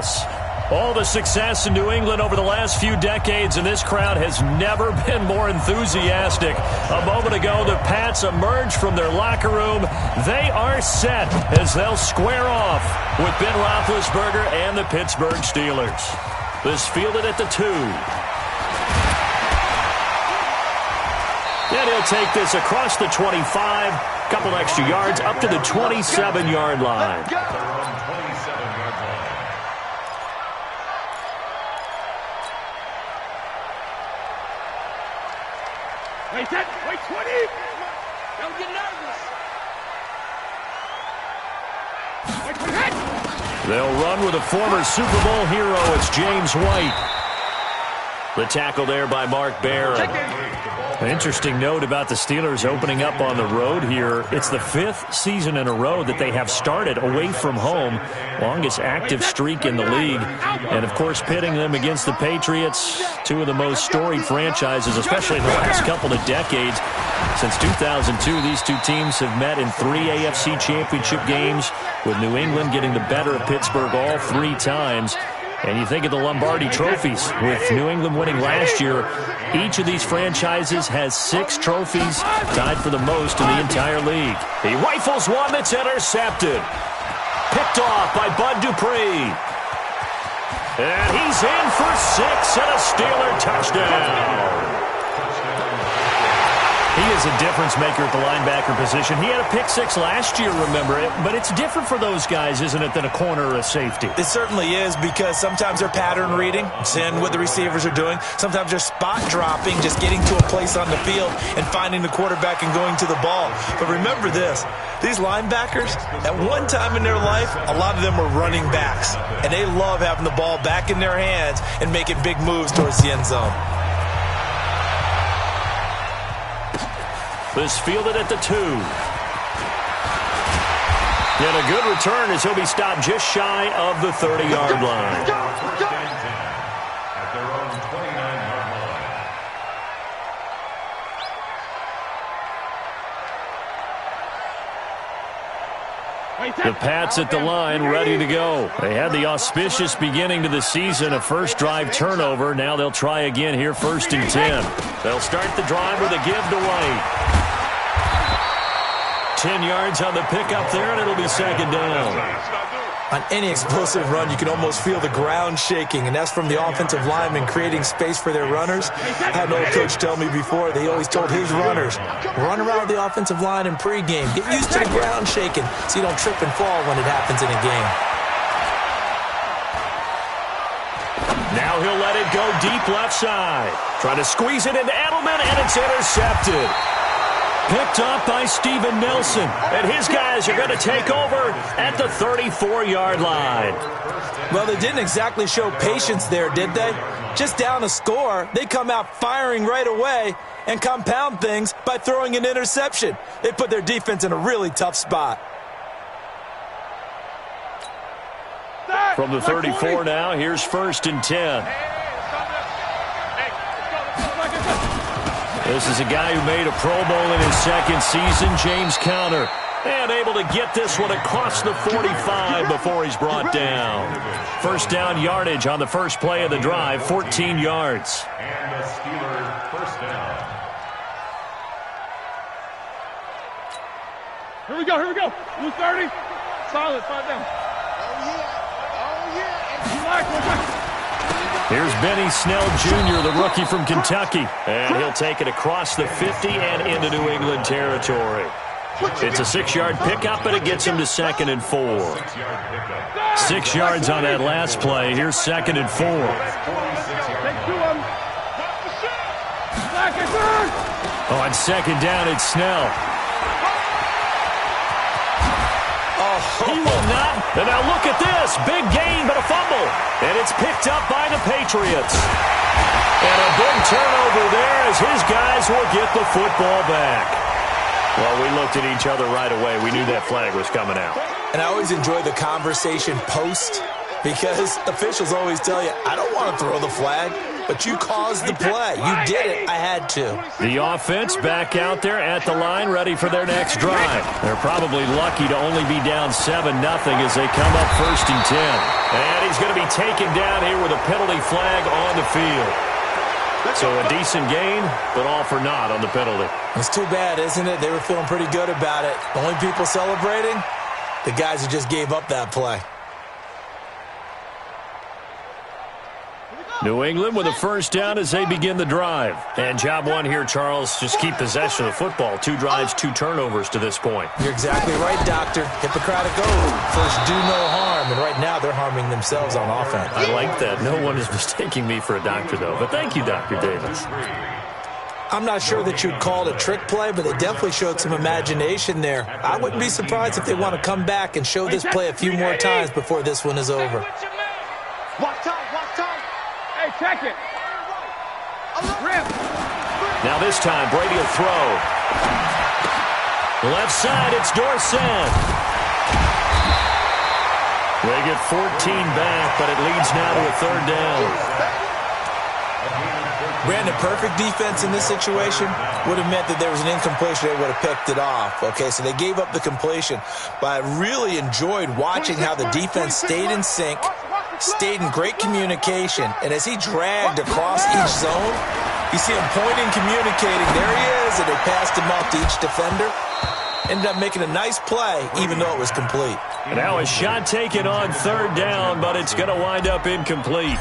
Dallas. All the success in New England over the last few decades, and this crowd has never been more enthusiastic. A moment ago, the Pats emerged from their locker room. They are set as they'll square off with Ben Roethlisberger and the Pittsburgh Steelers. This fielded at the 2. And he'll take this across the 25, couple extra yards up to the 27-yard line. Wait 10, wait 20. Don't get nervous. Wait 20. They'll run with a former Super Bowl hero. It's James White. The tackle there by Mark Barron. An interesting note about the Steelers opening up on the road here. It's the 5th season in a row that they have started away from home. Longest active streak in the league. And, of course, pitting them against the Patriots, two of the most storied franchises, especially in the last couple of decades. Since 2002, these two teams have met in 3 AFC championship games, with New England getting the better of Pittsburgh all 3 times. And you think of the Lombardi trophies, with New England winning last year. Each of these franchises has 6 trophies, tied for the most in the entire league. He rifles one that's intercepted. Picked off by Bud Dupree. And he's in for 6 and a Steeler touchdown. He is a difference maker at the linebacker position. He had a pick 6 last year, remember it. But it's different for those guys, isn't it, than a corner or a safety? It certainly is, because sometimes they're pattern reading, seeing what the receivers are doing. Sometimes they're spot dropping, just getting to a place on the field and finding the quarterback and going to the ball. But remember this, these linebackers, at one time in their life, a lot of them were running backs. And they love having the ball back in their hands and making big moves towards the end zone. This fielded at the 2. And a good return as he'll be stopped just shy of the 30-yard line. The Pats at the line, ready to go. They had the auspicious beginning to the season, a first drive turnover. Now they'll try again here, 1st and 10. They'll start the drive with a give to White. 10 yards on the pickup there, and it'll be 2nd down. On any explosive run, you can almost feel the ground shaking, and that's from the offensive linemen creating space for their runners. I had an old coach tell me before, they always told his runners, run around the offensive line in pregame. Get used to the ground shaking so you don't trip and fall when it happens in a game. Now he'll let it go deep left side. Trying to squeeze it into Edelman, and it's intercepted. Picked up by Steven Nelson. And his guys are going to take over at the 34-yard line. Well, they didn't exactly show patience there, did they? Just down a score, they come out firing right away and compound things by throwing an interception. They put their defense in a really tough spot. From the 34 now, here's 1st and 10. This is a guy who made a Pro Bowl in his 2nd season, James Conner. And able to get this one across the 45 before he's brought down. 1st down yardage on the first play of the drive, 14 yards. And the Steelers 1st down. Here we go, here we go. Blue 30. Solid, 5 down. Oh, yeah. Here's Benny Snell Jr., the rookie from Kentucky. And he'll take it across the 50 and into New England territory. It's a 6-yard pickup, and it gets him to 2nd and 4. 6 yards on that last play. Here's 2nd and 4. On 2nd down, it's Snell. He will not. And now look at this. Big gain, but a fumble. And it's picked up by the Patriots. And a big turnover there as his guys will get the football back. Well, we looked at each other right away. We knew that flag was coming out. And I always enjoy the conversation post, because officials always tell you, I don't want to throw the flag. but you caused the play. You did it. I had to. The offense back out there at the line, ready for their next drive. They're probably lucky to only be down 7-0 as they come up 1st and 10. And he's going to be taken down here with a penalty flag on the field. So a decent gain, but all for naught on the penalty. It's too bad, isn't it? They were feeling pretty good about it. The only people celebrating, the guys who just gave up that play. New England with a first down as they begin the drive. And job one here, Charles, just keep possession of the football. 2 drives, 2 turnovers to this point. You're exactly right, Doctor. Hippocratic oath. First, do no harm. And right now, they're harming themselves on offense. I like that. No one is mistaking me for a doctor, though. But thank you, Dr. Davis. I'm not sure that you'd call it a trick play, but they definitely showed some imagination there. I wouldn't be surprised if they want to come back and show this play a few more times before this one is over. Watch time. Hey, check it. Now this time, Brady will throw. Left side, it's Dorsett. They get 14 back, but it leads now to a 3rd down. Brandon, perfect defense in this situation would have meant that there was an incompletion. They would have picked it off. Okay, so they gave up the completion. But I really enjoyed watching how the defense stayed in sync, stayed in great communication, and as he dragged across each zone, you see him pointing, communicating. There he is, and they passed him off to each defender. Ended up making a nice play, even though it was complete. Now a shot taken on 3rd down, but it's going to wind up incomplete.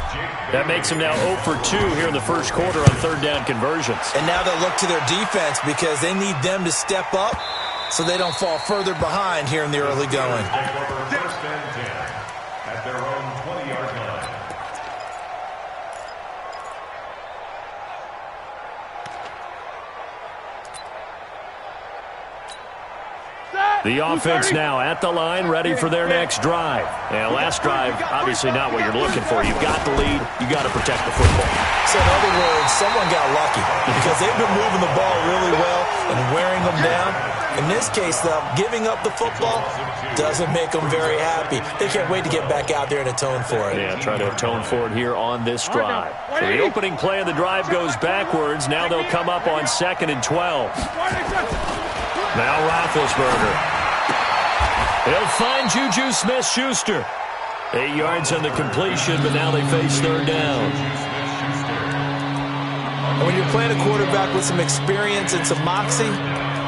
That makes them now 0 for 2 here in the first quarter on 3rd down conversions. And now they'll look to their defense because they need them to step up so they don't fall further behind here in the early going. First and 10 at their own 20-yard line. The offense now at the line, ready for their next drive. And last drive, obviously not what you're looking for. You've got the lead. You've got to protect the football. So in other words, someone got lucky because they've been moving the ball really well and wearing them down. In this case, though, giving up the football doesn't make them very happy. They can't wait to get back out there and atone for it. Yeah, try to atone for it here on this drive. So the opening play of the drive goes backwards. Now they'll come up on 2nd and 12. Now Roethlisberger. He'll find Juju Smith-Schuster. 8 yards on the completion, but now they face 3rd down. And when you're playing a quarterback with some experience and some moxie,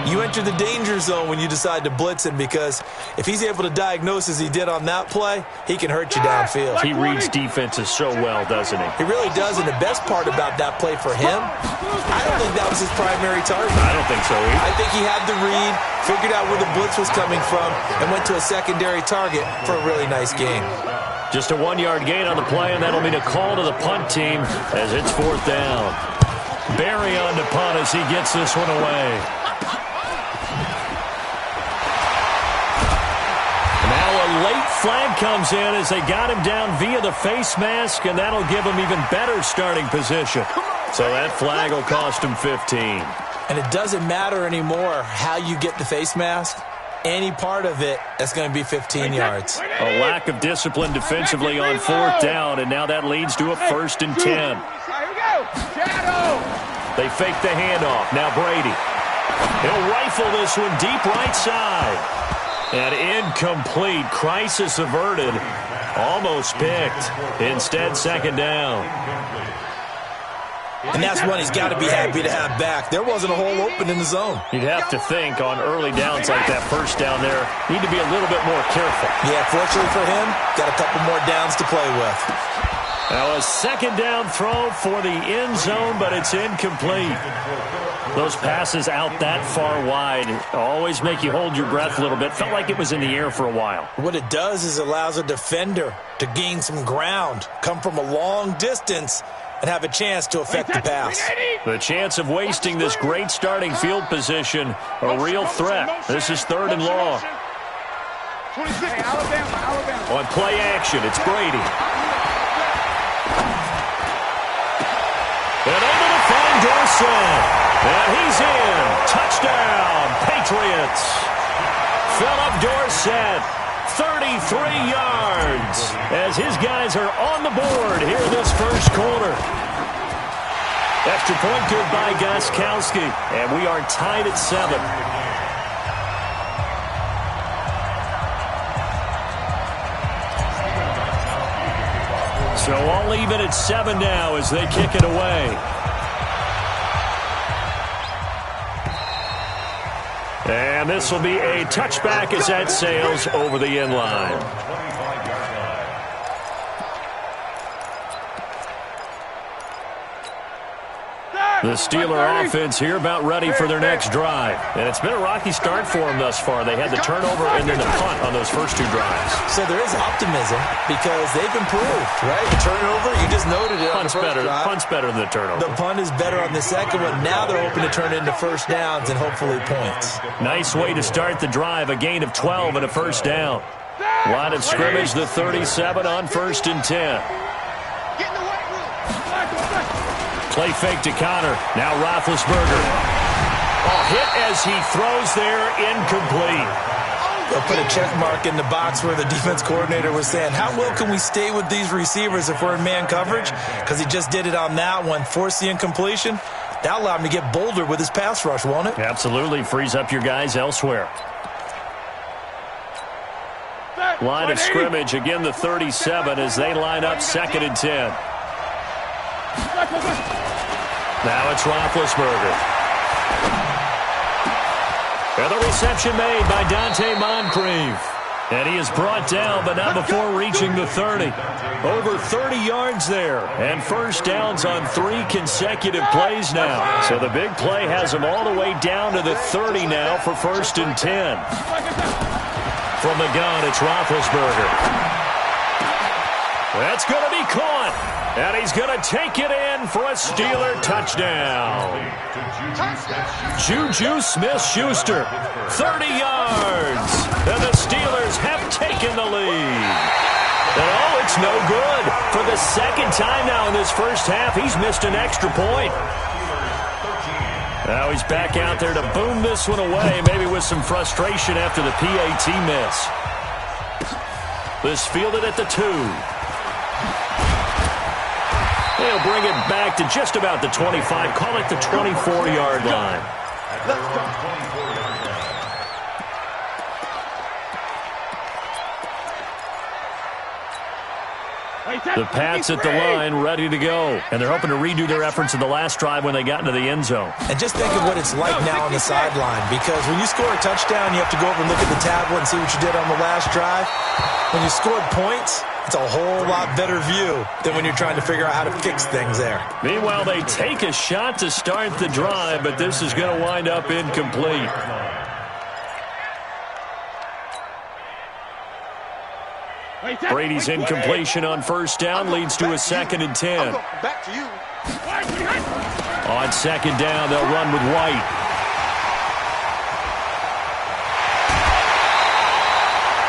you enter the danger zone when you decide to blitz him because if he's able to diagnose as he did on that play, he can hurt you downfield. He reads defenses so well, doesn't he? He really does, and the best part about that play for him, I don't think that was his primary target. I don't think so either. I think he had the read, figured out where the blitz was coming from, and went to a secondary target for a really nice game. Just a 1-yard gain on the play, and that'll mean a call to the punt team as it's 4th down. Barry on to punt as he gets this one away. Now a late flag comes in as they got him down via the face mask, and that'll give him even better starting position. So that flag will cost him 15. And it doesn't matter anymore how you get the face mask. Any part of it, that's going to be 15 yards. A lack of discipline defensively on 4th down, and now that leads to a 1st and 10. Here we go. Shadow. They fake the handoff. Now Brady. He'll rifle this one deep right side. And incomplete. Crisis averted. Almost picked. Instead, 2nd down. And that's one he's got to be happy to have back. There wasn't a hole open in the zone. You'd have to think on early downs like that first down there, need to be a little bit more careful. Yeah, fortunately for him, got a couple more downs to play with. Now a 2nd down throw for the end zone, but it's incomplete. Those passes out that far wide always make you hold your breath a little bit. Felt like it was in the air for a while. What it does is it allows a defender to gain some ground, come from a long distance, and have a chance to affect the pass. The chance of wasting this great starting field position, a real threat. This is 3rd and long. On play action, it's Brady. And able to find Dorsett. And he's in. Touchdown, Patriots. Philip Dorsett, 33 yards as his guys are on the board here in this first quarter. Extra point good by Gostkowski. And we are tied at 7. So all even at 7 now as they kick it away. And this will be a touchback as that sails over the end line. The Steeler offense here about ready for their next drive. And it's been a rocky start for them thus far. They had the turnover and then the punt on those first 2 drives. So there is optimism because they've improved, right? The turnover, you just noted it. Punt's better than the turnover. The punt is better on the second one. Now they're hoping to turn it into first downs and hopefully points. Nice way to start the drive. A gain of 12 and a first down. Line of scrimmage, the 37 on 1st and 10. Play fake to Connor. Now Roethlisberger. Hit as he throws there, incomplete. They'll put a check mark in the box where the defense coordinator was saying, how well can we stay with these receivers if we're in man coverage? Because he just did it on that one. Force the incompletion. That allowed him to get bolder with his pass rush, won't it? Absolutely. Frees up your guys elsewhere. Line of scrimmage, again the 37 as they line up 2nd and 10. Now it's Roethlisberger. And the reception made by Dante Moncrief. And he is brought down, but not before reaching the 30. Over 30 yards there. And first downs on 3 consecutive plays now. So the big play has him all the way down to the 30 now for 1st and 10. From the gun, it's Roethlisberger. That's going to be caught. And he's going to take it in for a Steeler touchdown. Juju Smith-Schuster, 30 yards. And the Steelers have taken the lead. And it's no good. For the 2nd time now in this first half, he's missed an extra point. Now he's back out there to boom this one away, maybe with some frustration after the PAT miss. This fielded at the 2. They'll bring it back to just about the 25. Call it the 24-yard line. The Pats at the line, ready to go. And they're hoping to redo their efforts in the last drive when they got into the end zone. And just think of what it's like now on the sideline. Because when you score a touchdown, you have to go over and look at the tablet and see what you did on the last drive. When you scored points, it's a whole lot better view than when you're trying to figure out how to fix things there. Meanwhile, they take a shot to start the drive, but this is going to wind up incomplete. Brady's incompletion on first down leads to a 2nd and 10. Back to you. On 2nd down, they'll run with White.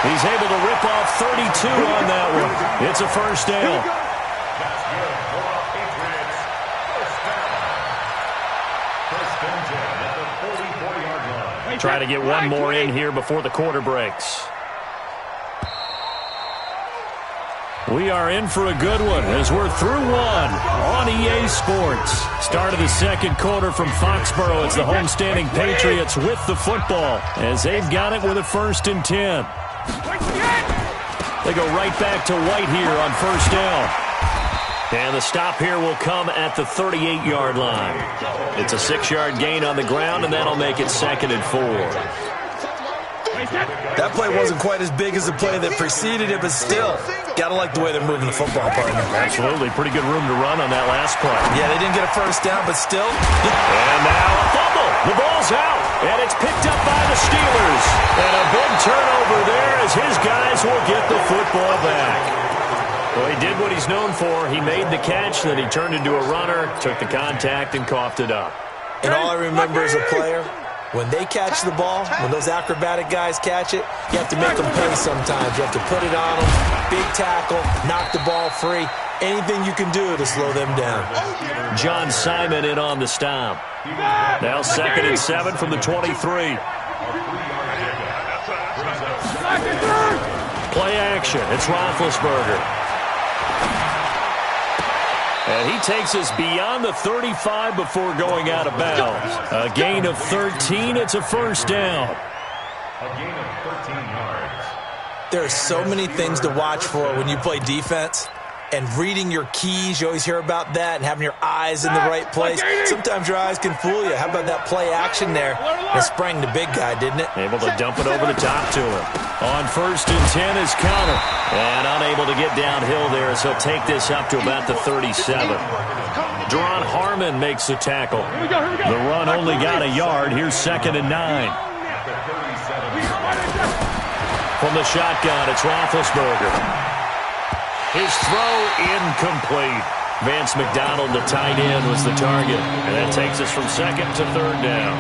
He's able to rip off 32 on that one. It's a first down. Try to get one more in here before the quarter breaks. We are in for a good one as we're through one on EA Sports. Start of the 2nd quarter from Foxborough. It's the homestanding Patriots with the football as they've got it with a 1st and 10. They go right back to White here on first down. And the stop here will come at the 38-yard line. It's a 6-yard gain on the ground, and that'll make it 2nd and 4. That play wasn't quite as big as the play that preceded it, but still, got to like the way they're moving the football, partner. Absolutely. Pretty good room to run on that last play. Yeah, they didn't get a first down, but still. And now a fumble. The ball's out, and it's picked up by the Steelers. And a big turnover there as his guys will get the football back. Well, he did what he's known for. He made the catch, then he turned into a runner, took the contact, and coughed it up. And all I remember as a player, when they catch the ball, when those acrobatic guys catch it, you have to make them pay sometimes. You have to put it on them, big tackle, knock the ball free. Anything you can do to slow them down. John Simon in on the stop. Now 2nd and 7 from the 23. Play action. It's Roethlisberger. And he takes us beyond the 35 before going out of bounds. A gain of 13. It's a first down. A gain of 13 yards. There are so many things to watch for when you play defense. And reading your keys, you always hear about that, and having your eyes in the right place. Sometimes your eyes can fool you. How about that play action there? It sprang the big guy, didn't it? Able to dump it over the top to him. On 1st and 10 is Connor. And unable to get downhill there, so he'll take this up to about the 37. Deron Harmon makes the tackle. The run only got a yard. Here's 2nd and 9. From the shotgun, it's Roethlisberger. His throw incomplete. Vance McDonald, the tight end, was the target. And that takes us from 2nd to 3rd down.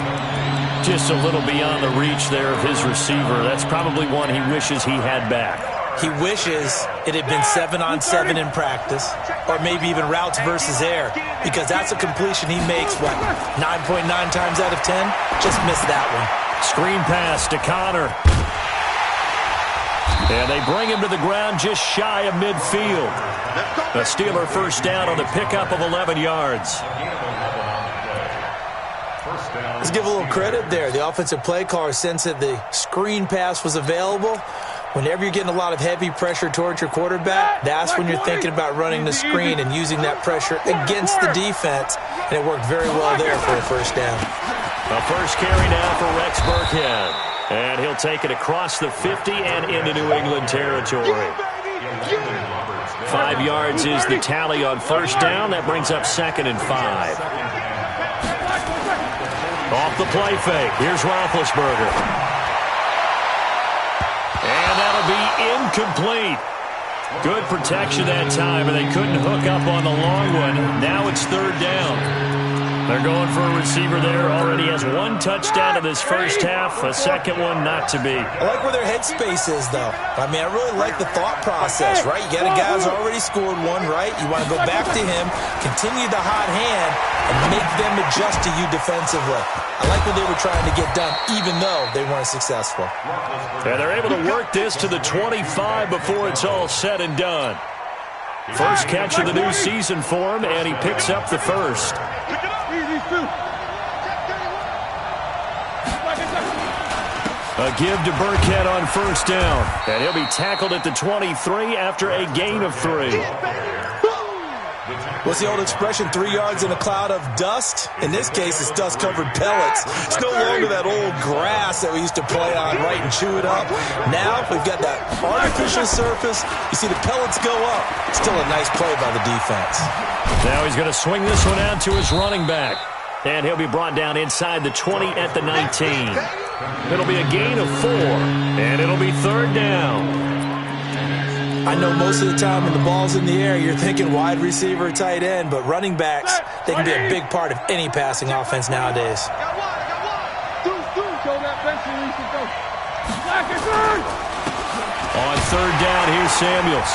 Just a little beyond the reach there of his receiver. That's probably one he wishes he had back. He wishes it had been 7-on-7 in practice, or maybe even routes versus air, because that's a completion he makes, 9.9 times out of 10? Just missed that one. Screen pass to Connor. And they bring him to the ground just shy of midfield. A Steeler first down on the pickup of 11 yards. Let's give a little credit there. The offensive play caller sensed that the screen pass was available. Whenever you're getting a lot of heavy pressure towards your quarterback, that's when you're thinking about running the screen and using that pressure against the defense. And it worked very well there for a first down. A first carry now for Rex Burkhead. And he'll take it across the 50 and into New England territory. 5 yards is the tally on first down. That brings up 2nd and 5. Off the play fake. Here's Roethlisberger. And that'll be incomplete. Good protection that time, and they couldn't hook up on the long one. Now it's 3rd down. They're going for a receiver there. Already has 1 touchdown in this first half. A second one not to be. I like where their headspace is, though. I mean, I really like the thought process, right? You got a guy who's already scored 1, right? You want to go back to him, continue the hot hand, and make them adjust to you defensively. I like what they were trying to get done, even though they weren't successful. And they're able to work this to the 25 before it's all said and done. First catch of the new season for him, and he picks up the first. A give to Burkhead on first down. And he'll be tackled at the 23 after a gain of 3. What's the old expression, 3 yards in a cloud of dust? In this case, it's dust-covered pellets. It's no longer that old grass that we used to play on, right, and chew it up. Now we've got that artificial surface. You see the pellets go up. Still a nice play by the defense. Now he's going to swing this one out to his running back. And he'll be brought down inside the 20 at the 19. It'll be a gain of 4, and it'll be 3rd down. I know most of the time when the ball's in the air, you're thinking wide receiver, tight end, but running backs, they can be a big part of any passing offense nowadays. On 3rd down, here's Samuels.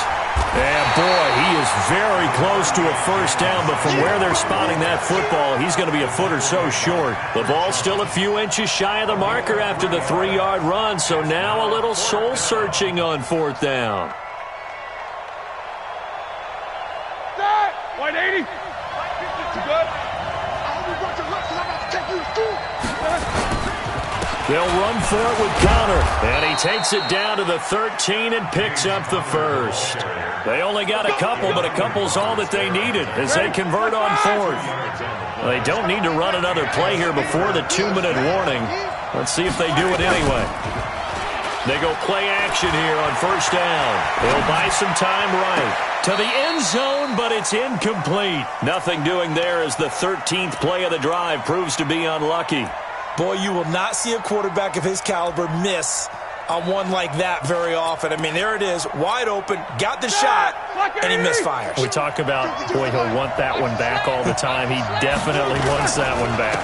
And, boy, he is very close to a first down, but from where they're spotting that football, he's going to be a foot or so short. The ball's still a few inches shy of the marker after the 3-yard run, so now a little soul-searching on 4th down. White 80. Good. They'll run for it with Connor, and he takes it down to the 13 and picks up the first. They only got a couple, but a couple's all that they needed as they convert on 4th. They don't need to run another play here before the 2-minute warning. Let's see if they do it anyway. They go play action here on first down. They'll buy some time right to the end zone, but it's incomplete. Nothing doing there as the 13th play of the drive proves to be unlucky. Boy, you will not see a quarterback of his caliber miss on one like that very often. I mean, there it is, wide open, got the shot, and he misfires. We talk about, boy, he'll want that one back all the time. He definitely wants that one back.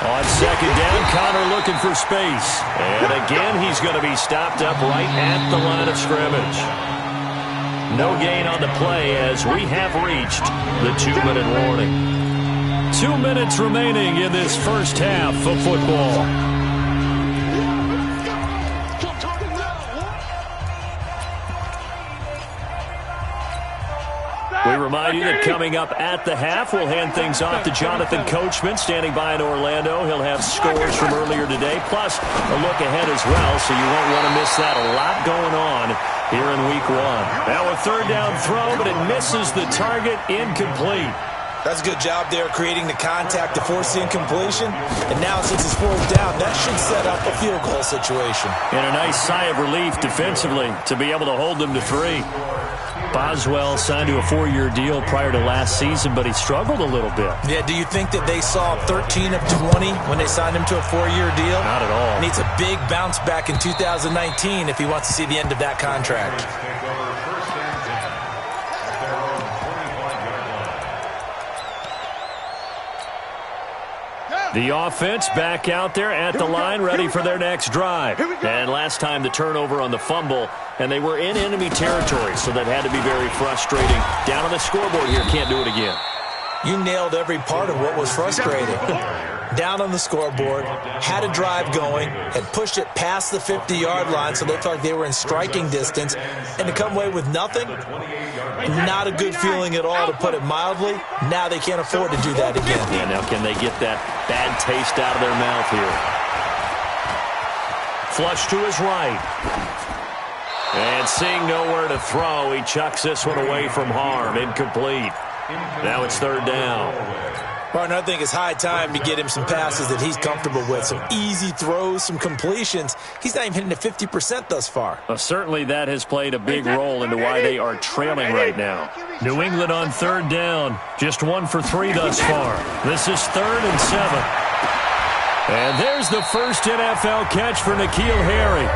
On 2nd down, Connor looking for space. And again, he's going to be stopped up right at the line of scrimmage. No gain on the play as we have reached the 2-minute warning. 2 minutes remaining in this first half of football. We remind you that coming up at the half, we'll hand things off to Jonathan Coachman, standing by in Orlando. He'll have scores from earlier today, plus a look ahead as well, so you won't want to miss that. A lot going on here in Week 1. Now a third down throw, but it misses the target, incomplete. That's a good job there creating the contact to force the incompletion. And now since it's fourth down, that should set up a field goal situation. And a nice sigh of relief defensively to be able to hold them to 3. Boswell signed to a 4-year deal prior to last season, but he struggled a little bit. Yeah, do you think that they saw 13 of 20 when they signed him to a 4-year deal? Not at all. Needs a big bounce back in 2019 if he wants to see the end of that contract. The offense back out there at the line, ready for their next drive. And last time the turnover on the fumble, and they were in enemy territory, so that had to be very frustrating. Down on the scoreboard here, can't do it again. You nailed every part of what was frustrating. Down on the scoreboard, had a drive going, had pushed it past the 50-yard line so they felt like they were in striking distance, and to come away with nothing, not a good feeling at all, to put it mildly. Now they can't afford to do that again. Yeah, now can they get that bad taste out of their mouth here? Flush to his right. And seeing nowhere to throw, he chucks this one away from harm. Incomplete. Now it's third down. Partner, I think it's high time to get him some passes that he's comfortable with. Some easy throws, some completions. He's not even hitting to 50% thus far. Well, certainly that has played a big role into why they are trailing right now. New England on third down. Just 1 for 3 thus far. This is 3rd and 7. And there's the first NFL catch for N'Keal Harry.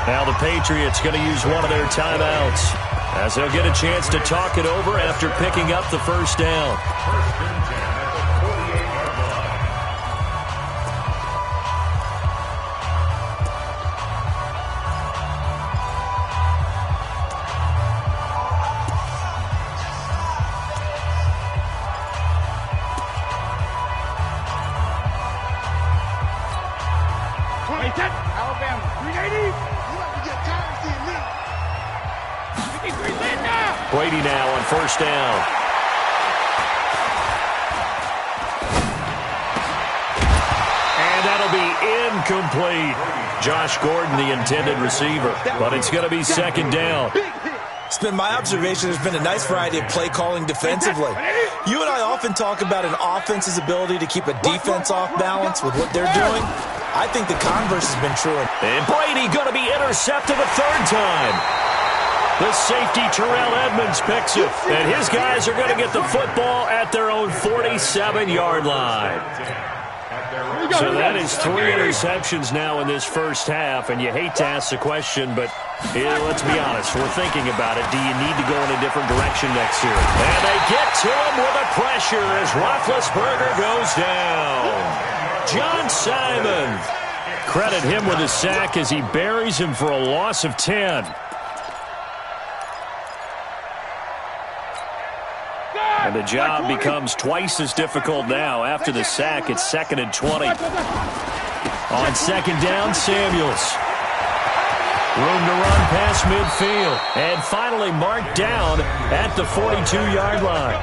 Now the Patriots going to use one of their timeouts, as they'll get a chance to talk it over after picking up the first down. Alabama, 380. Brady now on first down. And that'll be incomplete. Josh Gordon, the intended receiver. But it's going to be second down. It's been my observation there's been a nice variety of play calling defensively. You and I often talk about an offense's ability to keep a defense off balance with what they're doing. I think the converse has been true. And Brady going to be intercepted a third time. The safety, Terrell Edmonds, picks it. And his guys are going to get the football at their own 47-yard line. So that is 3 interceptions now in this first half. And you hate to ask the question, but let's be honest. We're thinking about it. Do you need to go in a different direction next year? And they get to him with a pressure as Roethlisberger goes down. John Simon. Credit him with a sack as he buries him for a loss of 10. And the job becomes twice as difficult now. After the sack, it's 2nd and 20. On second down, Samuels. Room to run past midfield. And finally marked down at the 42-yard line.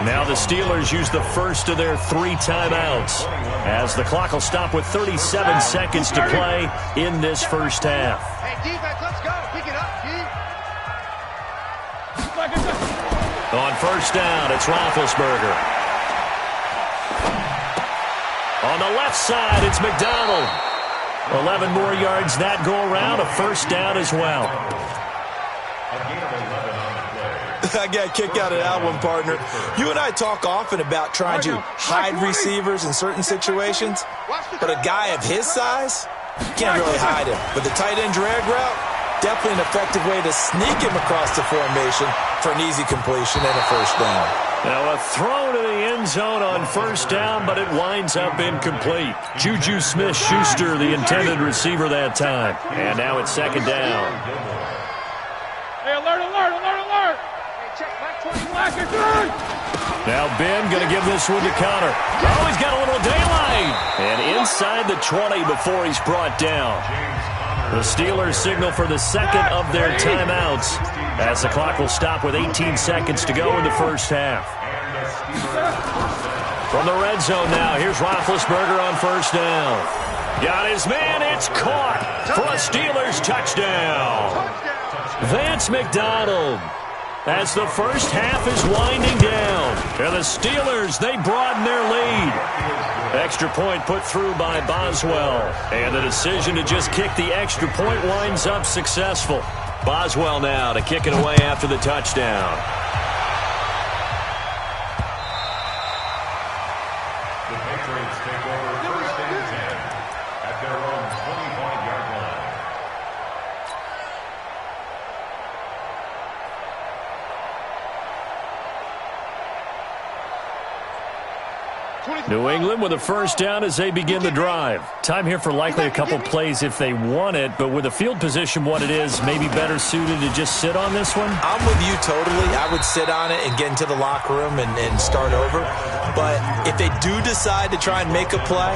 Now the Steelers use the first of their 3 timeouts, as the clock will stop with 37 seconds to play in this first half. Hey, defense, let's go. Pick it up, On first down, it's Roethlisberger. On the left side, it's McDonald. 11 more yards that go around, a first down as well. I got a kick out of that one, partner. You and I talk often about trying to hide receivers in certain situations, but a guy of his size, you can't really hide him. But the tight end drag route, definitely an effective way to sneak him across the formation for an easy completion and a first down. Now a throw to the end zone on first down, but it winds up incomplete. Juju Smith-Schuster, the intended receiver that time. And now it's second down. Hey, alert, alert, alert, alert. Check back 20 black. Now Ben going to give this one to Connor. Oh, he's got a little daylight. And inside the 20 before he's brought down. The Steelers signal for the second of their timeouts as the clock will stop with 18 seconds to go in the first half. From the red zone now, here's Roethlisberger on first down. Got his man, it's caught for a Steelers touchdown. Vance McDonald, as the first half is winding down. And the Steelers, they broaden their lead. Extra point put through by Boswell. And the decision to just kick the extra point winds up successful. Boswell now to kick it away after the touchdown. The Patriots take over first and 10 at their own 25-yard line. New England with a first down as they begin the drive. Time here for likely a couple plays if they want it, but with the field position what it is, maybe better suited to just sit on this one? I'm with you totally. I would sit on it and get into the locker room and start over. But if they do decide to try and make a play,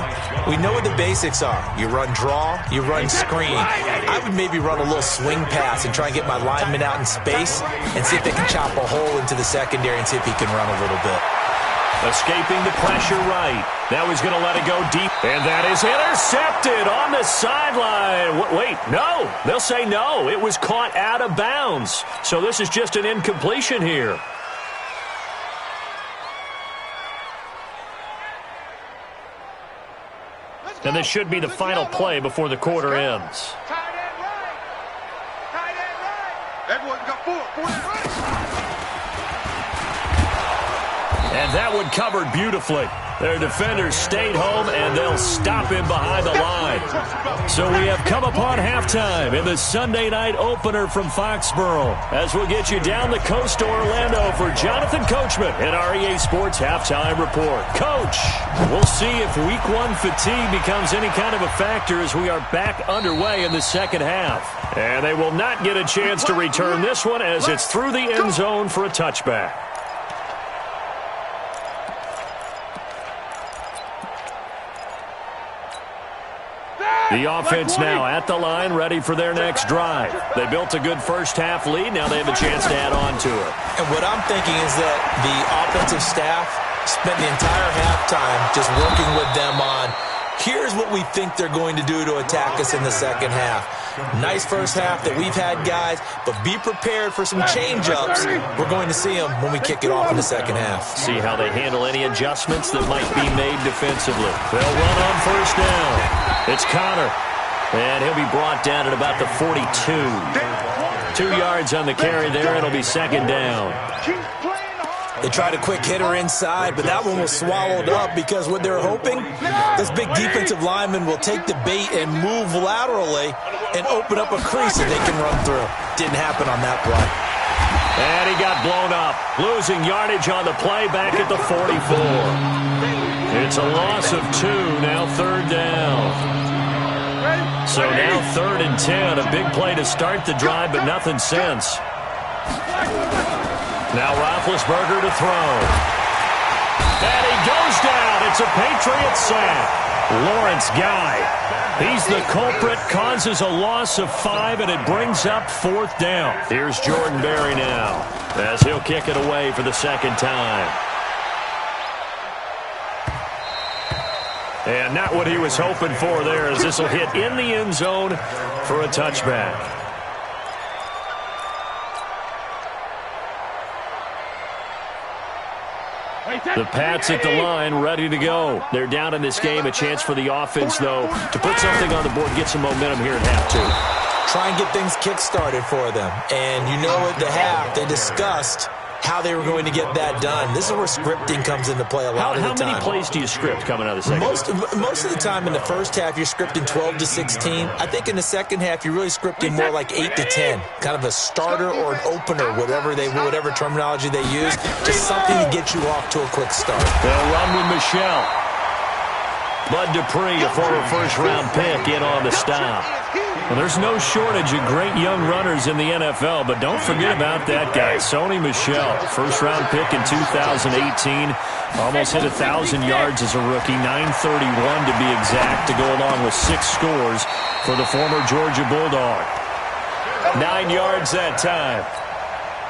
we know what the basics are. You run draw, you run screen. I would maybe run a little swing pass and try and get my lineman out in space and see if they can chop a hole into the secondary and see if he can run a little bit. Escaping the pressure right. Now he's going to let it go deep. And that is intercepted on the sideline. Wait, no. They'll say no. It was caught out of bounds. So this is just an incompletion here. And this should be the final play before the quarter ends. Tight end right. Tight end right. Everyone got four. And that one covered beautifully. Their defenders stayed home, and they'll stop him behind the line. So we have come upon halftime in the Sunday night opener from Foxborough, as we'll get you down the coast to Orlando for Jonathan Coachman in our EA Sports Halftime Report. Coach, we'll see if Week 1 fatigue becomes any kind of a factor as we are back underway in the second half. And they will not get a chance to return this one as it's through the end zone for a touchback. The offense now at the line, ready for their next drive. They built a good first-half lead. Now they have a chance to add on to it. And what I'm thinking is that the offensive staff spent the entire halftime just working with them on, here's what we think they're going to do to attack us in the second half. Nice first half that we've had, guys, but be prepared for some change-ups. We're going to see them when we kick it off in the second half. See how they handle any adjustments that might be made defensively. They'll run on first down. It's Connor, and he'll be brought down at about the 42. 2 yards on the carry there. It'll be second down. They tried a quick hitter inside, but that one was swallowed up because what they're hoping, this big defensive lineman will take the bait and move laterally and open up a crease that they can run through. Didn't happen on that play. And he got blown up, losing yardage on the play back at the 44. It's a loss of 2, now third down. So now 3rd and 10, a big play to start the drive, but nothing since. Now Roethlisberger to throw. And he goes down. It's a Patriot sack. Lawrence Guy. He's the culprit, causes a loss of 5, and it brings up 4th down. Here's Jordan Berry now, as he'll kick it away for the second time. And not what he was hoping for there, as this will hit in the end zone for a touchback. The Pats at the line, ready to go. They're down in this game. A chance for the offense, though, to put something on the board, get some momentum here at half 2. Try and get things kick-started for them. And you know at the half, they discussed how they were going to get that done. This is where scripting comes into play a lot of the time. How many plays do you script coming out of the second half? Most of the time in the first half, you're scripting 12 to 16. I think in the second half, you're really scripting more like 8 to 10. Kind of a starter or an opener, whatever terminology they use. Just something to get you off to a quick start. They'll run with Michelle. Bud Dupree, a former first-round pick, in on the stop. Well, there's no shortage of great young runners in the NFL, but don't forget about that guy, Sony Michel. First-round pick in 2018. Almost hit 1,000 yards as a rookie, 931 to be exact, to go along with 6 scores for the former Georgia Bulldog. 9 yards that time.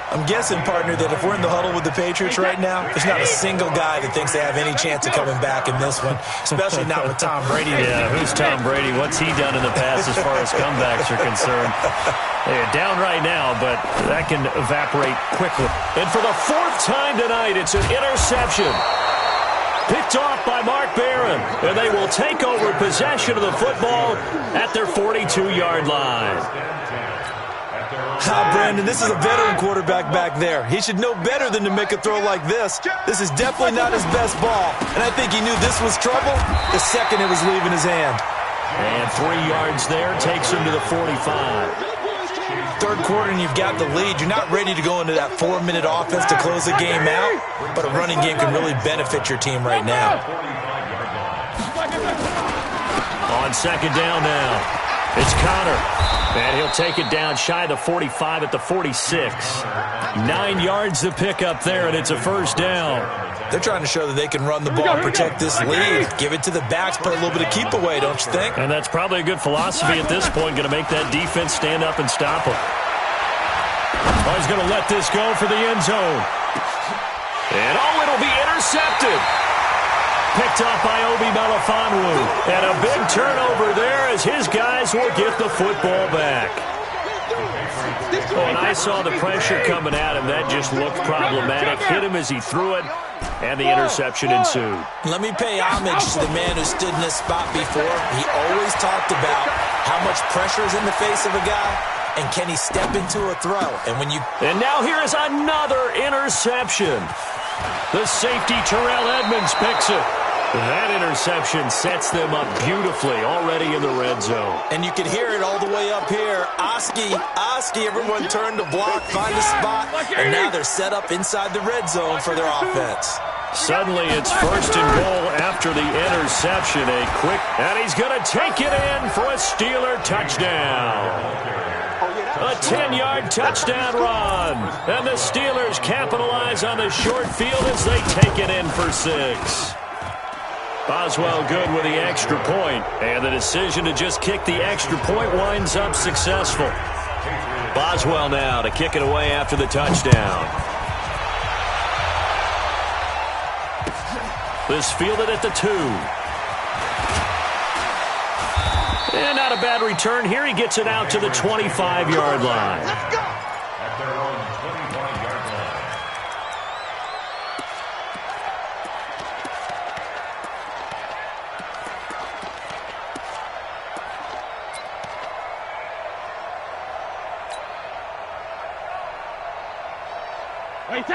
I'm guessing, partner, that if we're in the huddle with the Patriots right now, there's not a single guy that thinks they have any chance of coming back in this one, especially not with Tom Brady. Yeah, who's Tom Brady? What's he done in the past as far as comebacks are concerned? They're down right now, but that can evaporate quickly. And for the 4th time tonight, it's an interception. Picked off by Mark Barron, and they will take over possession of the football at their 42-yard line. Brandon, this is a veteran quarterback back there. He should know better than to make a throw like this. This is definitely not his best ball, and I think he knew this was trouble the second it was leaving his hand. And 3 yards there takes him to the 45. Third quarter and you've got the lead. You're not ready to go into that 4-minute offense to close the game out, but a running game can really benefit your team right now. On second down now, it's Connor. And he'll take it down shy of the 45 at the 46. 9 yards to pick up there, and it's a first down. They're trying to show that they can run the ball, protect this lead. Give it to the backs, play a little bit of keep away, don't you think? And that's probably a good philosophy at this point, going to make that defense stand up and stop them. Oh, he's going to let this go for the end zone. And, it'll be intercepted. Picked off by Obi Melifonwu. And a big turnover there as his guys will get the football back. When I saw the pressure coming at him, that just looked problematic. Hit him as he threw it, and the interception ensued. Let me pay homage to the man who stood in this spot before. He always talked about how much pressure is in the face of a guy, and can he step into a throw. And now here is another interception. The safety, Terrell Edmonds, picks it. That interception sets them up beautifully already in the red zone. And you can hear it all the way up here. Oski, everyone turned to block, find a spot, and now they're set up inside the red zone for their offense. Suddenly it's first and goal after the interception. And he's going to take it in for a Steeler touchdown. A 10-yard touchdown run. And the Steelers capitalize on the short field as they take it in for 6. Boswell good with the extra point, and the decision to just kick the extra point winds up successful. Boswell now to kick it away after the touchdown. This fielded at the 2. And not a bad return here. He gets it out to the 25-yard line. At their own 25-yard line.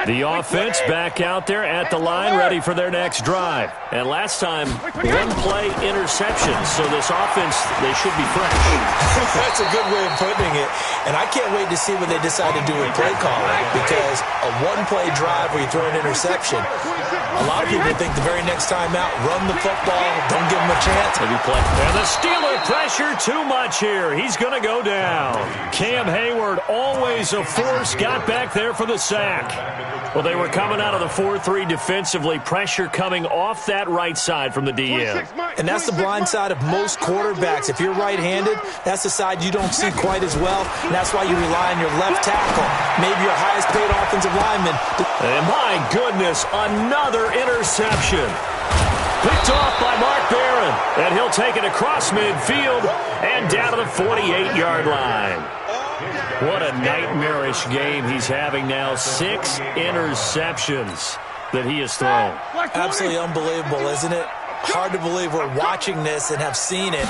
The offense back out there at the line, ready for their next drive. And last time, 1-play interception. So this offense, they should be fresh. That's a good way of putting it. And I can't wait to see what they decide to do with play calling, because a 1-play drive where you throw an interception, a lot of people think the very next time out, run the football, don't give them a chance. And the Steeler pressure too much here. He's going to go down. Cam Hayward, always a force, got back there for the sack. Well, they were coming out of the 4-3 defensively. Pressure coming off that right side from the DM. And that's the blind side of most quarterbacks. If you're right-handed, that's the side you don't see quite as well. And that's why you rely on your left tackle, maybe your highest-paid offensive lineman. And my goodness, another interception. Picked off by Mark Barron. And he'll take it across midfield and down to the 48-yard line. What a nightmarish game he's having now. 6 interceptions that he has thrown. Absolutely unbelievable, isn't it? Hard to believe we're watching this and have seen it,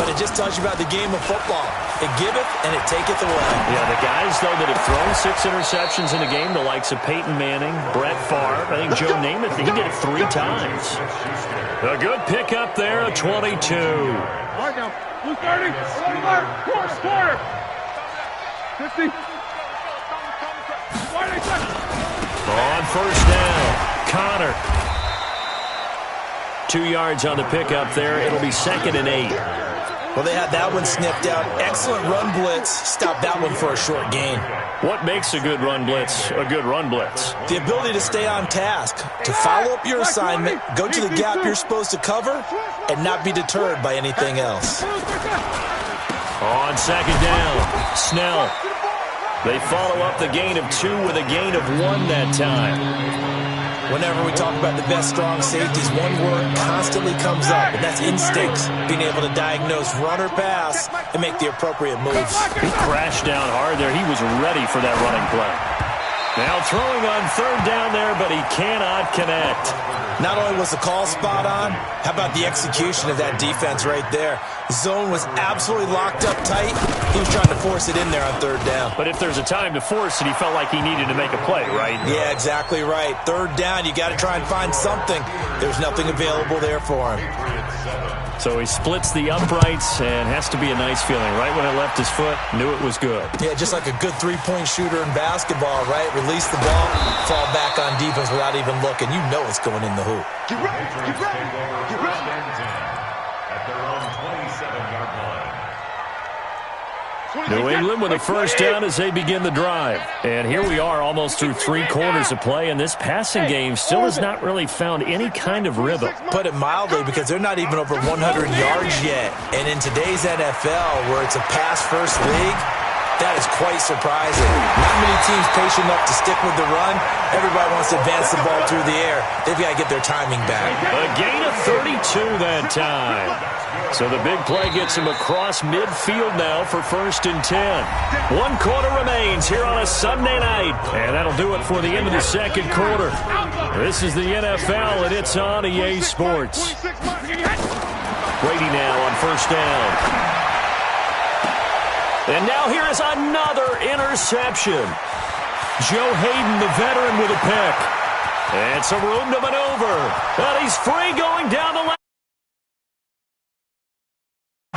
but it just tells you about the game of football. It giveth and it taketh away. Yeah, the guys, though, that have thrown 6 interceptions in a game, the likes of Peyton Manning, Brett Favre, I think Joe Namath, he did it 3 times. A good pickup there, a 22. All right, now, blue 30, quarter. 50. On first down, Connor. 2 yards on the pickup there. It'll be 2nd and 8. Well, they had that one sniffed out. Excellent run blitz. Stopped that one for a short gain. What makes a good run blitz a good run blitz? The ability to stay on task, to follow up your assignment, go to the gap you're supposed to cover, and not be deterred by anything else. On second down, Snell. They follow up the gain of 2 with a gain of 1 that time. Whenever we talk about the best strong safeties, one word constantly comes up, and that's instincts. Being able to diagnose run or pass and make the appropriate moves. He crashed down hard there. He was ready for that running play. Now throwing on third down there, but he cannot connect. Not only was the call spot on, how about the execution of that defense right there? Zone was absolutely locked up tight. He was trying to force it in there on third down. But if there's a time to force it, he felt like he needed to make a play, right? Yeah, exactly right. Third down, you got to try and find something. There's nothing available there for him. So he splits the uprights and has to be a nice feeling. Right when it left his foot, knew it was good. Yeah, just like a good three-point shooter in basketball, right? Release the ball, fall back on defense without even looking. You know it's going in the hoop. Get ready, get ready, get ready. At their own 27-yard line. New England with a first down as they begin the drive. And here we are almost through 3 quarters of play, and this passing game still has not really found any kind of rhythm. Put it mildly, because they're not even over 100 yards yet. And in today's NFL, where it's a pass-first league, that is quite surprising. Not many teams patient enough to stick with the run. Everybody wants to advance the ball through the air. They've got to get their timing back. A gain of 32 that time. So the big play gets him across midfield now for 1st and 10. 1 quarter remains here on a Sunday night. And that'll do it for the end of the second quarter. This is the NFL, and it's on EA Sports. Brady now on first down. And now here is another interception. Joe Hayden, the veteran, with a pick. And some room to maneuver. And he's free going down the lane.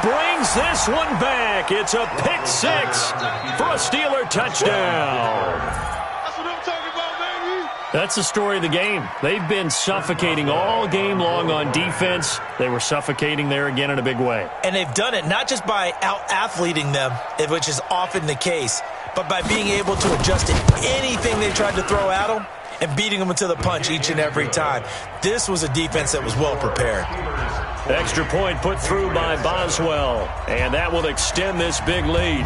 Brings this one back. It's a pick 6 for a Steeler touchdown. That's what I'm talking about, baby. That's the story of the game. They've been suffocating all game long on defense. They were suffocating there again in a big way. And they've done it not just by out-athleting them, which is often the case, but by being able to adjust to anything they tried to throw at them and beating them to the punch each and every time. This was a defense that was well prepared. Extra point put through by Boswell, and that will extend this big lead.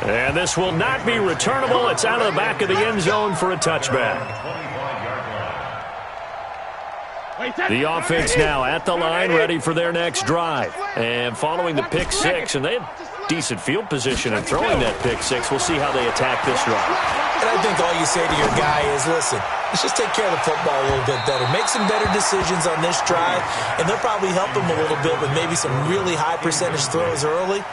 And this will not be returnable. It's out of the back of the end zone for a touchback. The offense now at the line, ready for their next drive. And following the pick 6, and they had decent field position in throwing that pick 6. We'll see how they attack this drive. And I think all you say to your guy is, listen, let's just take care of the football a little bit better. Make some better decisions on this drive, and they'll probably help him a little bit with maybe some really high percentage throws early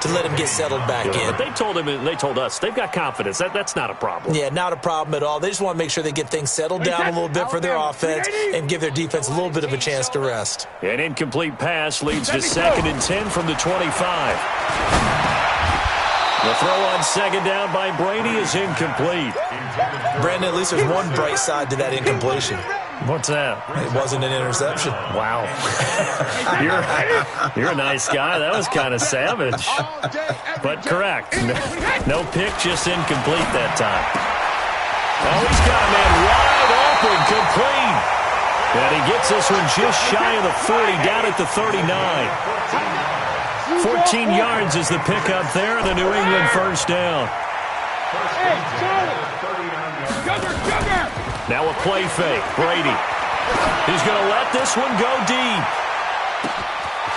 to let him get settled back in. But they told him, and they told us, they've got confidence. That's not a problem. Yeah, not a problem at all. They just want to make sure they get things settled down a little bit for their offense and give their defense a little bit of a chance to rest. An incomplete pass leads to 2nd and 10 from the 25. The throw on second down by Brady is incomplete. Brandon, at least there's one bright side to that incompletion. What's that? It wasn't an interception. Wow. You're a nice guy. That was kind of savage. But correct. No pick, just incomplete that time. Oh, he's got a man wide open, complete. And he gets this one just shy of the 40, down at the 39. 14 yards is the pickup there, and a New England first down. Now a play fake. Brady. He's going to let this one go deep.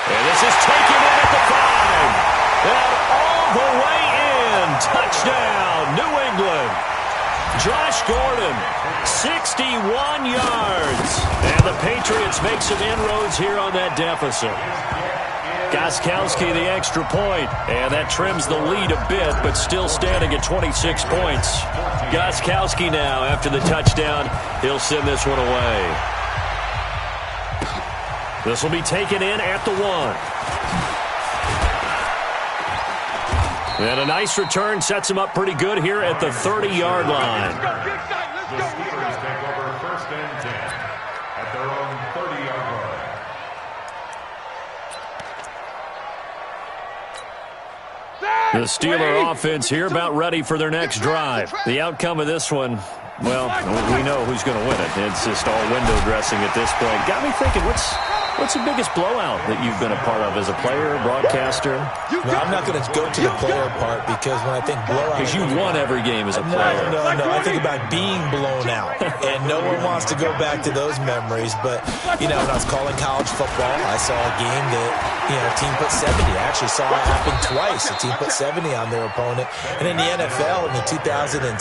And this is taken in at the 5. And all the way in. Touchdown, New England. Josh Gordon, 61 yards. And the Patriots make some inroads here on that deficit. Gostkowski the extra point, and that trims the lead a bit, but still standing at 26 points. Gostkowski now, after the touchdown, he'll send this one away. This will be taken in at the 1. And a nice return sets him up pretty good here at the 30-yard line. The Steelers take over 1st and 10 at their own The Steeler offense here about ready for their next drive. The outcome of this one, well, we know who's going to win it. It's just all window dressing at this point. Got me thinking, what's the biggest blowout that you've been a part of as a player, broadcaster? Well, I'm not going to go to the player part because when I think blowout... Because you won every game as a player. No. I think about being blown out. And no one wants to go back to those memories. But, when I was calling college football, I saw a game that, a team put 70. I actually saw it happen twice. A team put 70 on their opponent. And in the NFL, in the 2017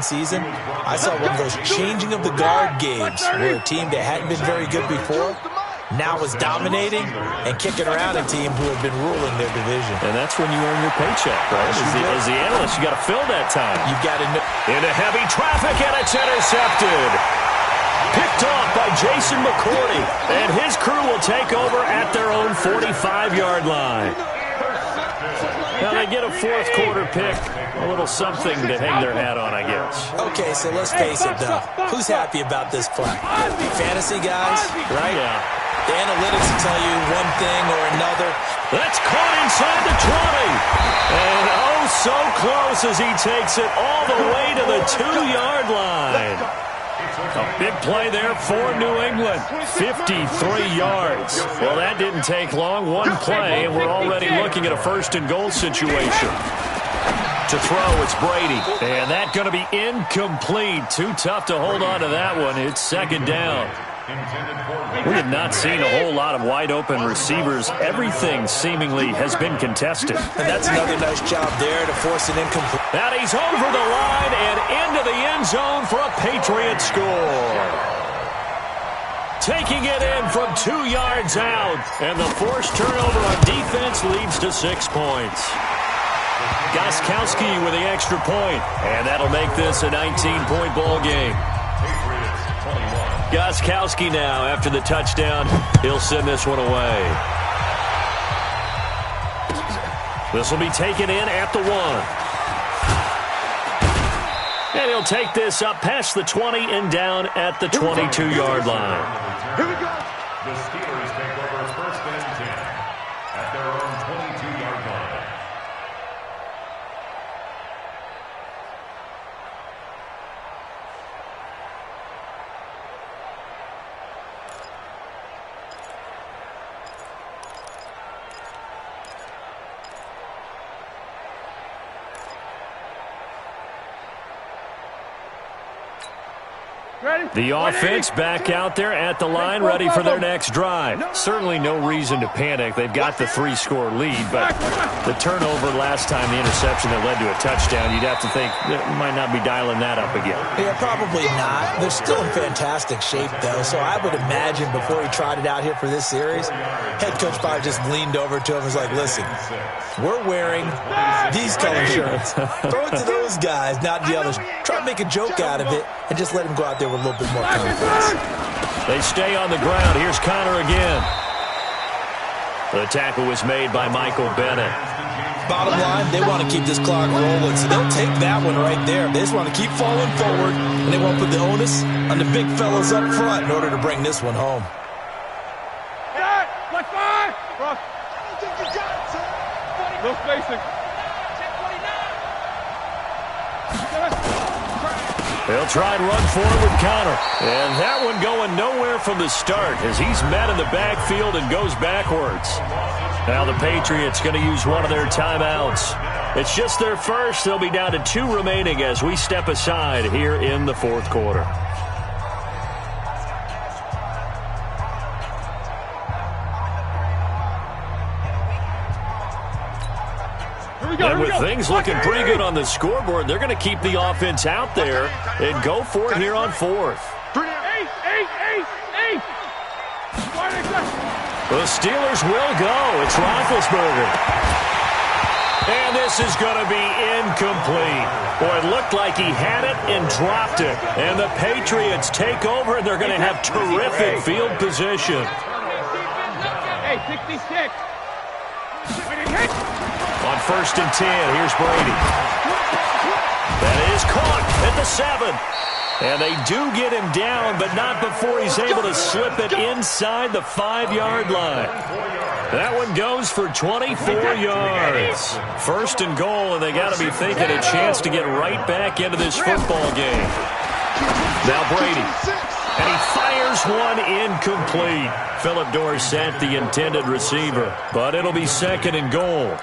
season, I saw one of those changing of the guard games where a team that hadn't been very good before now was dominating and kicking around a team who had been ruling their division. And that's when you earn your paycheck, right? As the analyst, you got to fill that time. You've got to know. Into heavy traffic, and it's intercepted. Picked off by Jason McCourty, and his crew will take over at their own 45-yard line. Now they get a fourth quarter pick, a little something to hang their hat on, I guess. Okay, so let's face it, though. Who's happy about this play? Fantasy guys, right? Yeah. The analytics will tell you one thing or another. That's caught inside the 20. And oh, so close as he takes it all the way to the 2-yard line. A big play there for New England. 53 yards. Well, that didn't take long. One play, and we're already looking at a first-and-goal situation. To throw, it's Brady. And that's going to be incomplete. Too tough to hold on to that one. It's second down. We have not seen a whole lot of wide-open receivers. Everything seemingly has been contested. And that's another nice job there to force an incomplete. And he's over the line and into the end zone for a Patriot score. Taking it in from 2 yards out. And the forced turnover on defense leads to 6 points. Gostkowski with the extra point. And that'll make this a 19-point ball game. Gostkowski now, after the touchdown, he'll send this one away. This will be taken in at the 1. And he'll take this up past the 20 and down at the 22-yard line. Here we go. The Steelers take over first and 10 at their own 22-yard line. The offense back out there at the line, ready for their next drive. Certainly no reason to panic. They've got the 3-score lead, but the turnover last time, the interception that led to a touchdown, you'd have to think that might not be dialing that up again. Yeah, probably not. They're still in fantastic shape, though, so I would imagine before he trotted out here for this series, head coach probably just leaned over to him and was like, listen, we're wearing these color shirts. Throw it to those guys, not the others. Try to make a joke out of it and just let him go out there with a little bit more confidence. They stay on the ground. Here's Connor again. The tackle was made by Michael Bennett. Bottom line, they want to keep this clock rolling, so they'll take that one right there. They just want to keep falling forward, and they want to put the onus on the big fellas up front in order to bring this one home. Left side. Cross. No spacing. They'll try and run forward with Connor. And that one going nowhere from the start as he's met in the backfield and goes backwards. Now the Patriots going to use one of their timeouts. It's just their first. They'll be down to 2 remaining as we step aside here in the fourth quarter. And with things looking pretty good on the scoreboard, they're going to keep the offense out there and go for it here on fourth. Eight. The Steelers will go. It's Roethlisberger. And this is going to be incomplete. Boy, it looked like he had it and dropped it. And the Patriots take over, and they're going to have terrific field position. 66. On first and 10, here's Brady. That is caught at the 7. And they do get him down, but not before he's able to slip it inside the 5-yard line. That one goes for 24 yards. First and goal, and they got to be thinking a chance to get right back into this football game. Now Brady. And he fires one incomplete. Philip Dorsett, the intended receiver. But it'll be second and goal.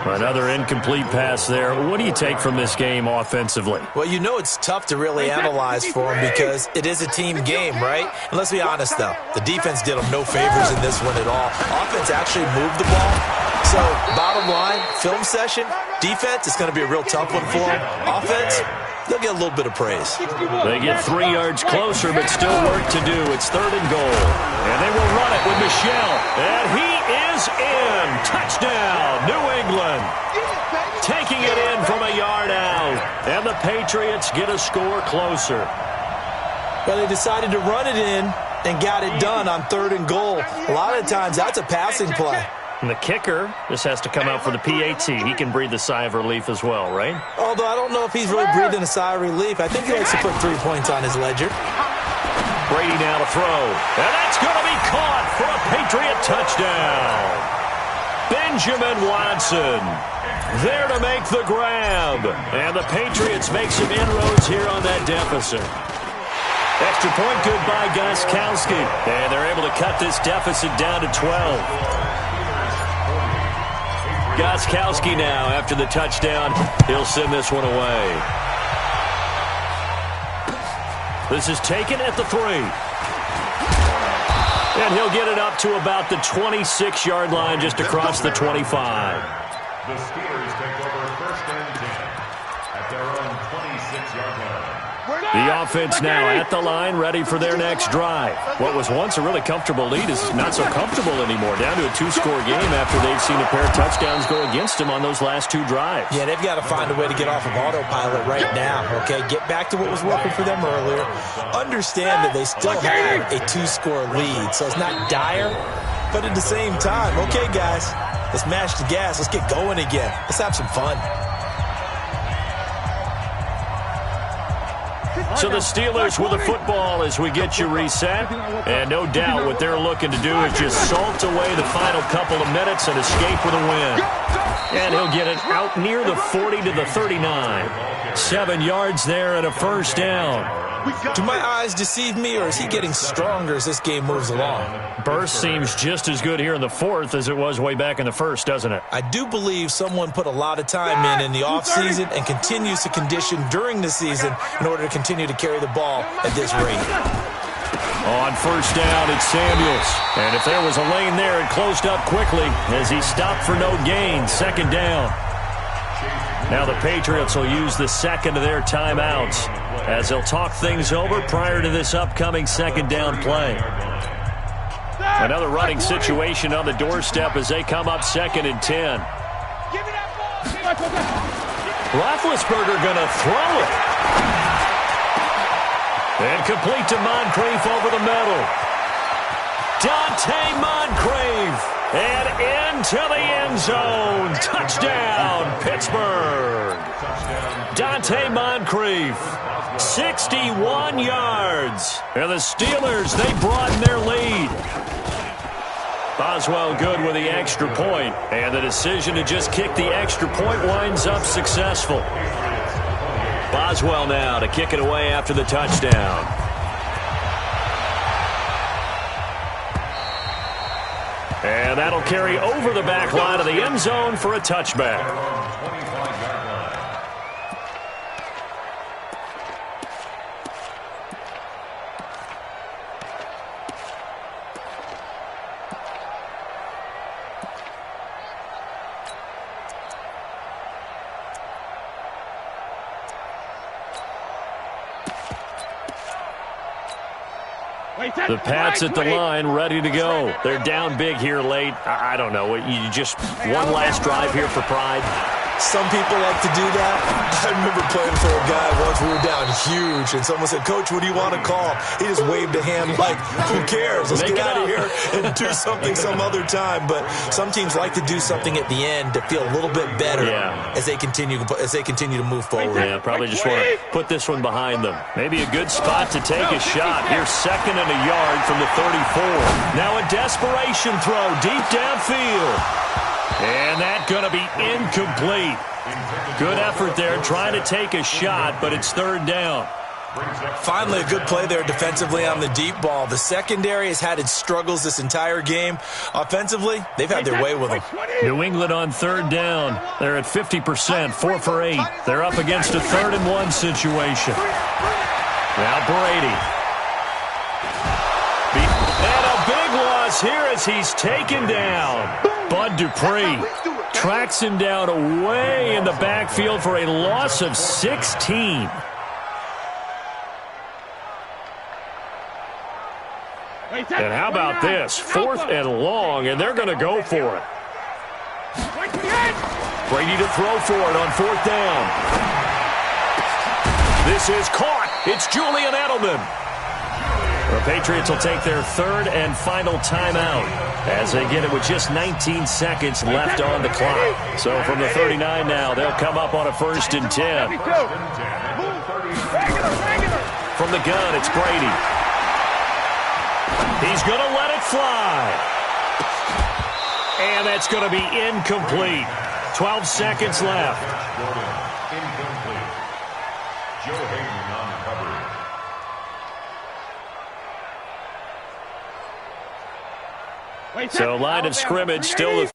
Another incomplete pass there. What do you take from this game offensively? Well, you know it's tough to really analyze for them because it is a team game, right? And let's be honest, though. The defense did them no favors in this one at all. Offense actually moved the ball. So, bottom line, film session, defense, it's going to be a real tough one for them. Offense, they'll get a little bit of praise. They get 3 yards closer, but still work to do. It's third and goal. And they will run it with Michel. And he is in. Touchdown, New England. Taking it in from a yard out. And the Patriots get a score closer. Well, they decided to run it in and got it done on third and goal. A lot of times, that's a passing play. And the kicker just has to come out for the PAT. He can breathe a sigh of relief as well, right? Although I don't know if he's really breathing a sigh of relief. I think he likes to put 3 points on his ledger. Brady now to throw. And that's going to be caught for a Patriot touchdown. Benjamin Watson there to make the grab. And the Patriots make some inroads here on that deficit. Extra point good by Gostkowski. And they're able to cut this deficit down to 12. Gostkowski now, after the touchdown, he'll send this one away. This is taken at the 3. And he'll get it up to about the 26-yard line, just across the 25. The Steelers take over first and 10 at their own 26-yard line. The offense now at the line, ready for their next drive. What was once a really comfortable lead is not so comfortable anymore. Down to a 2-score game after they've seen a pair of touchdowns go against them on those last 2 drives. Yeah, they've got to find a way to get off of autopilot right now, okay? Get back to what was working for them earlier. Understand that they still have a 2-score lead, so it's not dire. But at the same time, okay, guys, let's mash the gas. Let's get going again. Let's have some fun. So the Steelers with the football as we get you reset. And no doubt what they're looking to do is just salt away the final couple of minutes and escape with a win. And he'll get it out near the 40 to the 39. 7 yards there and a first down. Do my eyes deceive me, or is he getting stronger as this game moves along? Burst seems just as good here in the 4th as it was way back in the 1st, doesn't it? I do believe someone put a lot of time in the offseason and continues to condition during the season in order to continue to carry the ball at this rate. On first down, it's Samuels. And if there was a lane there, it closed up quickly as he stopped for no gain. Second down. Now the Patriots will use the second of their timeouts as they'll talk things over prior to this upcoming second down play. Another running situation on the doorstep as they come up second and 10. Roethlisberger going to throw it. And complete to Moncrief over the middle. Dante Moncrief. And into the end zone. Touchdown, Pittsburgh. Dante Moncrief. 61 yards. And the Steelers, they broaden their lead. Boswell good with the extra point. And the decision to just kick the extra point winds up successful. Boswell now to kick it away after the touchdown. And that'll carry over the back line of the end zone for a touchback. The Pats at the line, ready to go. They're down big here late. I don't know. You just one last drive here for pride. Some people like to do that. I remember playing for a guy once. We were down huge, and someone said, "Coach, what do you want to call?" He just waved a hand like, "Who cares? Let's get out of here and do something some other time." But some teams like to do something at the end to feel a little bit better as they continue to move forward. Yeah, probably just want to put this one behind them. Maybe a good spot to take a shot. Here's 2nd and a yard from the 34. Now a desperation throw deep downfield. And that's going to be incomplete. Good effort there trying to take a shot, but it's 3rd down. Finally, a good play there defensively on the deep ball. The secondary has had its struggles this entire game. Offensively, they've had their way with them. New England on 3rd down. They're at 50%, 4 for 8. They're up against a 3rd and 1 situation. Now Brady. And a big loss here as he's taken down. Bud Dupree tracks him down away in the backfield for a loss of 16. And how about this? 4th and long, and they're going to go for it. Brady to throw for it on 4th down. This is caught. It's Julian Edelman. The Patriots will take their 3rd and final timeout as they get it with just 19 seconds left on the clock. So from the 39 now, they'll come up on a 1st and 10. From the gun, it's Brady. He's going to let it fly. And that's going to be incomplete. 12 seconds left. Incomplete. Joe Hayden on the cover. So line of scrimmage still the